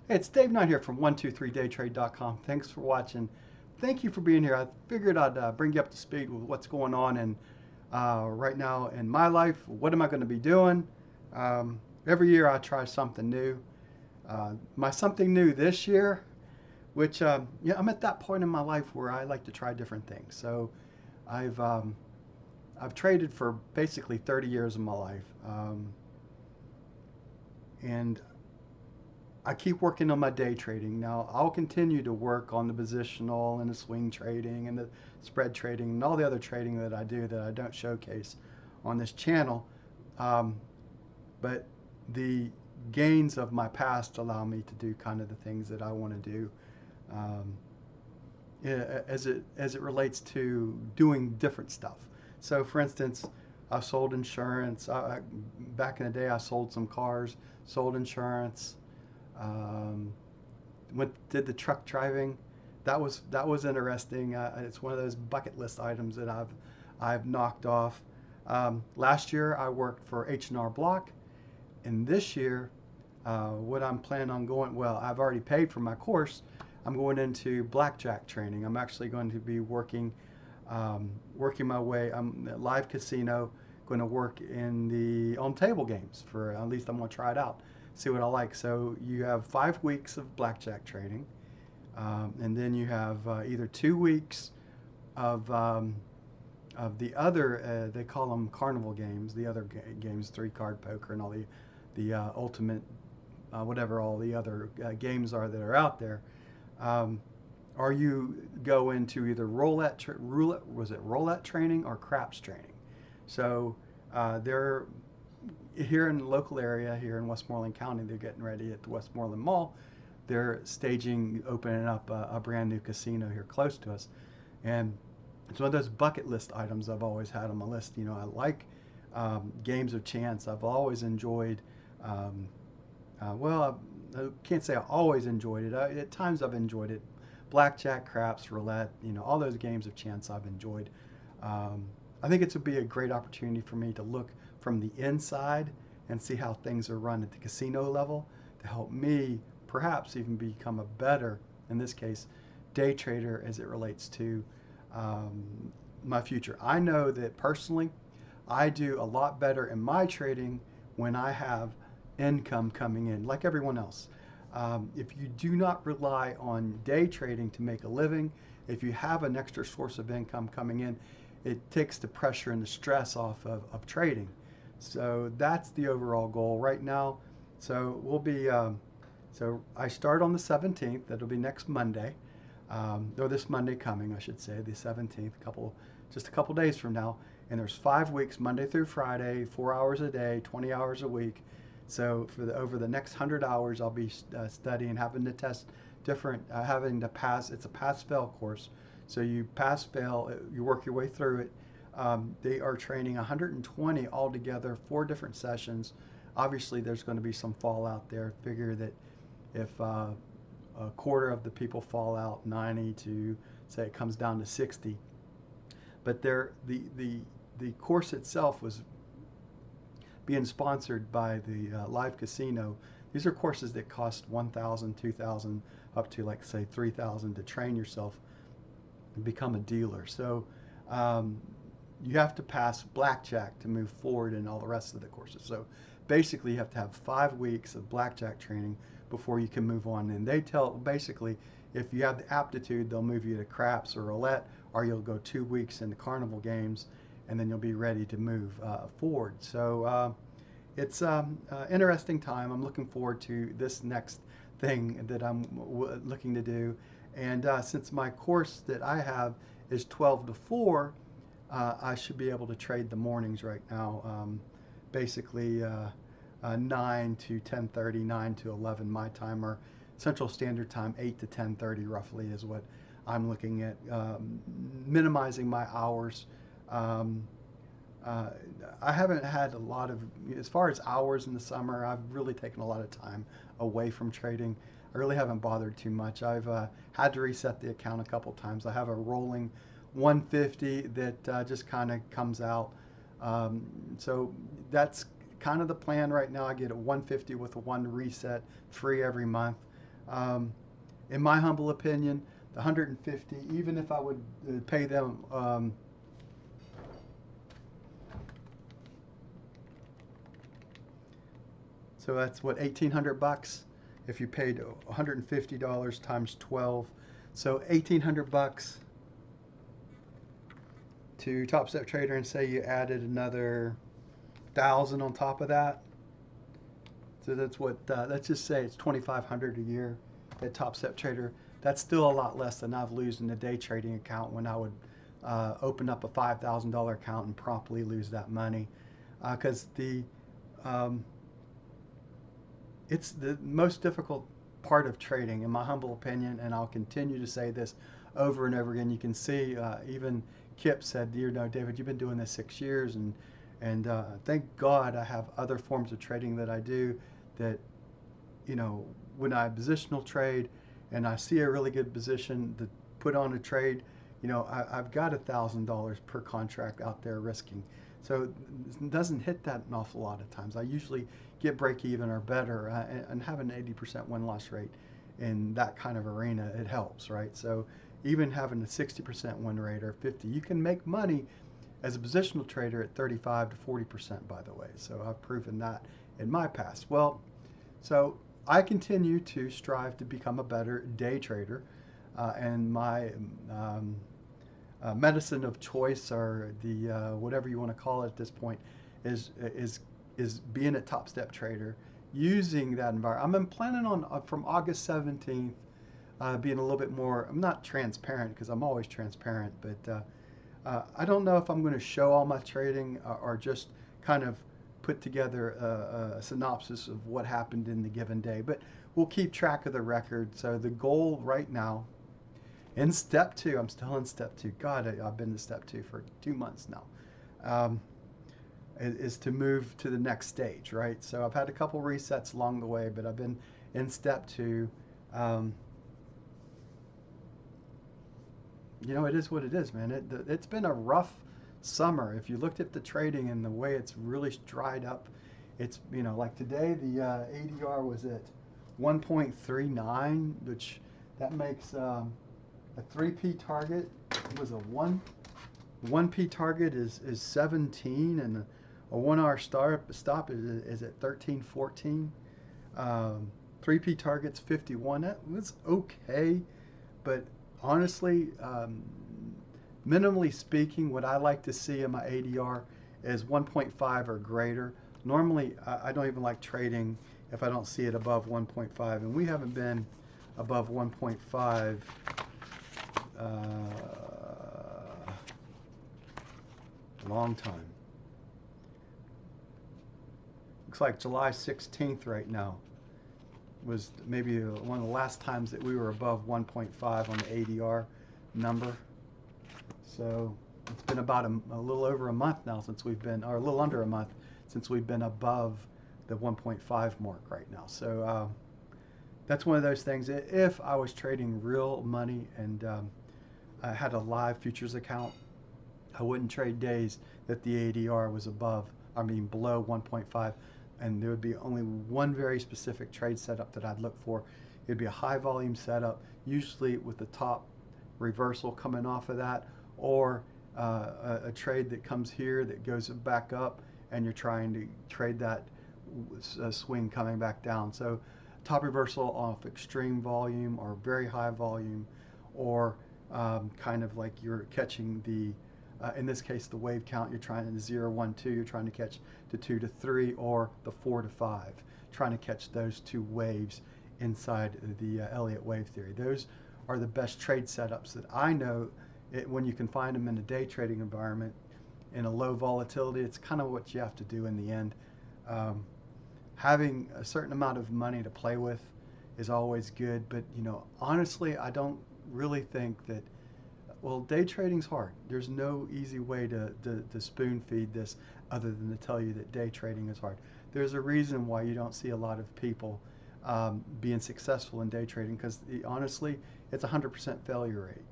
Hey, it's Dave Knight here from 123daytrade.com. Thanks for watching. Thank you for being here. I figured I'd bring you up to speed with what's going on and right now in my life. What am I going to be doing? Every year I try something new. My something new this year, which yeah, I'm at that point in my life where I like to try different things. So I've um, I've traded for basically 30 years of my life, and I keep working on my day trading. Now, I'll continue to work on the positional and the swing trading and the spread trading and all the other trading that I do that I don't showcase on this channel. Um, but the gains of my past allow me to do kind of the things that I want to do, um, as it relates to doing different stuff. So, for instance, I've sold insurance. Back in the day, I sold some cars, sold insurance. Um, did the truck driving. That was interesting. It's one of those bucket list items that I've knocked off. Last year I worked for H&R Block, and this year what I'm planning on going. Well, I've already paid for my course. I'm going into Blackjack training. I'm actually going to be working my way. I'm at live casino, going to work in the on table games for at least I'm going to try it out, see what I like. So you have 5 weeks of blackjack training, and then you have either 2 weeks of the other they call them carnival games, the other games, three card poker and all the ultimate whatever all the other games are that are out there. Um, or you go into either roulette, was it roulette training or craps training. So they're here in the local area here in Westmoreland County. They're getting ready at the Westmoreland Mall. They're staging opening up a brand new casino here close to us, and it's one of those bucket list items I've always had on my list. You know, I like games of chance. I've always enjoyed. Um, well, I can't say I always enjoyed it. At times I've enjoyed it. Blackjack, craps, roulette, you know, all those games of chance I've enjoyed. Um, I think it would be a great opportunity for me to look from the inside and see how things are run at the casino level to help me perhaps even become a better, in this case, day trader as it relates to um, my future. I know that personally, I do a lot better in my trading when I have income coming in, like everyone else. If you do not rely on day trading to make a living, if you have an extra source of income coming in, it takes the pressure and the stress off of trading. So that's the overall goal right now. So we'll be, so I start on the 17th. That'll be next Monday, or this Monday coming, I should say, the 17th, just a couple days from now. And there's 5 weeks, Monday through Friday, 4 hours a day, 20 hours a week. So over the next 100 hours, I'll be studying, having to test different, having to pass. It's a pass-fail course. So you pass, fail, you work your way through it. They are training 120 altogether, 4 different sessions. Obviously, there's going to be some fallout there. Figure that if a quarter of the people fall out, 90 to say it comes down to 60. But the course itself was being sponsored by the live casino. These are courses that cost 1,000, 2,000, up to like say 3,000 to train yourself and become a dealer. So um, you have to pass blackjack to move forward in all the rest of the courses. So basically you have to have 5 weeks of blackjack training before you can move on. And they tell basically if you have the aptitude, they'll move you to craps or roulette, or you'll go 2 weeks in the carnival games, and then you'll be ready to move forward. So it's interesting time. I'm looking forward to this next thing that I'm looking to do. And since my course that I have is 12 to 4, I should be able to trade the mornings right now. Basically 9 to 10:30, 9 to 11 my time, or Central Standard Time, 8 to 10:30 roughly is what I'm looking at. Minimizing my hours. Um, uh, I haven't had a lot of, as far as hours in the summer, I've really taken a lot of time away from trading. I really haven't bothered too much. I've had to reset the account a couple times. I have a rolling 150 that just kind of comes out. So that's kind of the plan right now. I get a 150 with a one reset free every month. Um, in my humble opinion, the 150, even if I would pay them, so that's what, 1,800 bucks if you paid $150 times 12. So 1,800 bucks to Top Step Trader, and say you added another 1,000 on top of that. So that's what, let's just say it's 2,500 a year at Top Step Trader. That's still a lot less than I've lose in a day trading account when I would open up a $5,000 account and promptly lose that money. Because um, it's the most difficult part of trading, in my humble opinion, and I'll continue to say this over and over again. You can see even Kip said, you know, David, you've been doing this 6 years, and thank God I have other forms of trading that I do that, you know, when I positional trade and I see a really good position to put on a trade, you know, I've got $1,000 per contract out there risking. So it doesn't hit that an awful lot of times. I usually get break even or better, and have an 80% win loss rate in that kind of arena. It helps, right? So even having a 60% win rate or 50, you can make money as a positional trader at 35 to 40%, by the way. So I've proven that in my past. Well, so I continue to strive to become a better day trader, and my medicine of choice, or the whatever you want to call it at this point, is is being a Top Step Trader, using that environment. I'm planning on from August 17th being a little bit more. I'm not transparent because I'm always transparent, but I don't know if I'm going to show all my trading, or just kind of put together a synopsis of what happened in the given day. But we'll keep track of the record. So the goal right now, in step two, I'm still in step two. God, I've been to step two for 2 months now. Is to move to the next stage, right? So I've had a couple resets along the way, but I've been in step two. You know, it is what it is, man. It's been a rough summer. If you looked at the trading and the way it's really dried up, it's, you know, like today the ADR was at 1.39, which that makes a 3P target was a 1P target is 17, and a 1 hour stop is at 13.14. 3P target's 51. That was okay, but honestly, minimally speaking, what I like to see in my ADR is 1.5 or greater. Normally, I don't even like trading if I don't see it above 1.5, and we haven't been above 1.5 long time. Looks like July 16th right now was maybe one of the last times that we were above 1.5 on the ADR number. So it's been about a little over a month now since we've been, or a little under a month since we've been above the 1.5 mark right now. So that's one of those things. If I was trading real money and I had a live futures account, I wouldn't trade days that the ADR was below 1.5, and there would be only one very specific trade setup that I'd look for. It'd be a high volume setup, usually with the top reversal coming off of that, or a trade that comes here that goes back up, and you're trying to trade that swing coming back down. So top reversal off extreme volume or very high volume, or kind of like you're catching the in this case the wave count, you're trying to 0, 1, 2, you're trying to catch the 2 to 3 or the 4 to 5, trying to catch those two waves inside the Elliott wave theory. Those are the best trade setups that I know when you can find them in a day trading environment in a low volatility. It's kind of what you have to do in the end. Having a certain amount of money to play with is always good, but you know, honestly, I don't really think that, well, day trading's hard. There's no easy way to spoon feed this other than to tell you that day trading is hard. There's a reason why you don't see a lot of people being successful in day trading, because honestly, it's a 100% failure rate.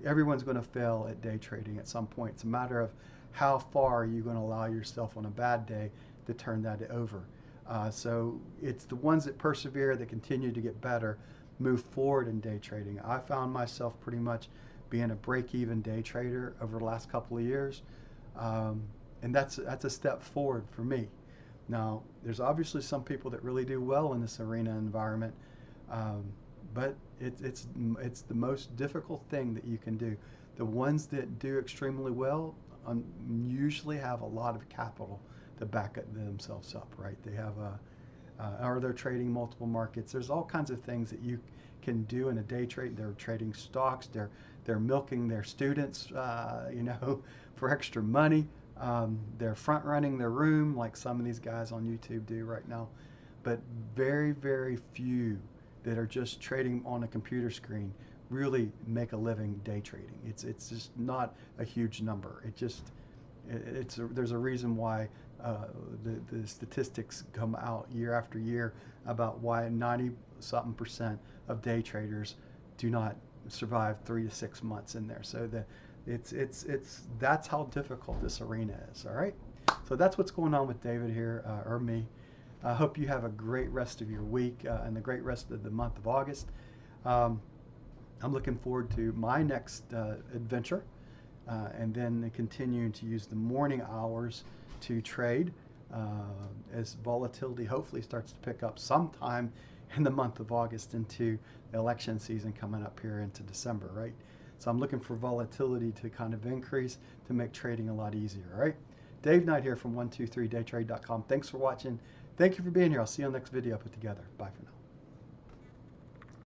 Everyone's going to fail at day trading at some point. It's a matter of how far are you going to allow yourself on a bad day to turn that over. So it's the ones that persevere, that continue to get better, move forward in day trading. I found myself pretty much being a break-even day trader over the last couple of years, um, and that's a step forward for me. Now, there's obviously some people that really do well in this arena environment, um, but it's the most difficult thing that you can do. The ones that do extremely well usually have a lot of capital to back themselves up, right? They have or they're trading multiple markets. There's all kinds of things that you can do in a day trade. They're trading stocks. They're milking their students, for extra money. They're front running their room like some of these guys on YouTube do right now. But very, very few that are just trading on a computer screen really make a living day trading. It's just not a huge number. There's a reason why the statistics come out year after year about why 90-something% of day traders do not survive 3 to 6 months in there. So that's how difficult this arena is. All right. So that's what's going on with David here, or me. I hope you have a great rest of your week and a great rest of the month of August. I'm looking forward to my next adventure, and then continuing to use the morning hours to trade as volatility hopefully starts to pick up sometime in the month of August into the election season coming up here into December, right? So I'm looking for volatility to kind of increase to make trading a lot easier, right? Dave Knight here from 123daytrade.com. Thanks for watching. Thank you for being here. I'll see you on the next video I put together. Bye for now.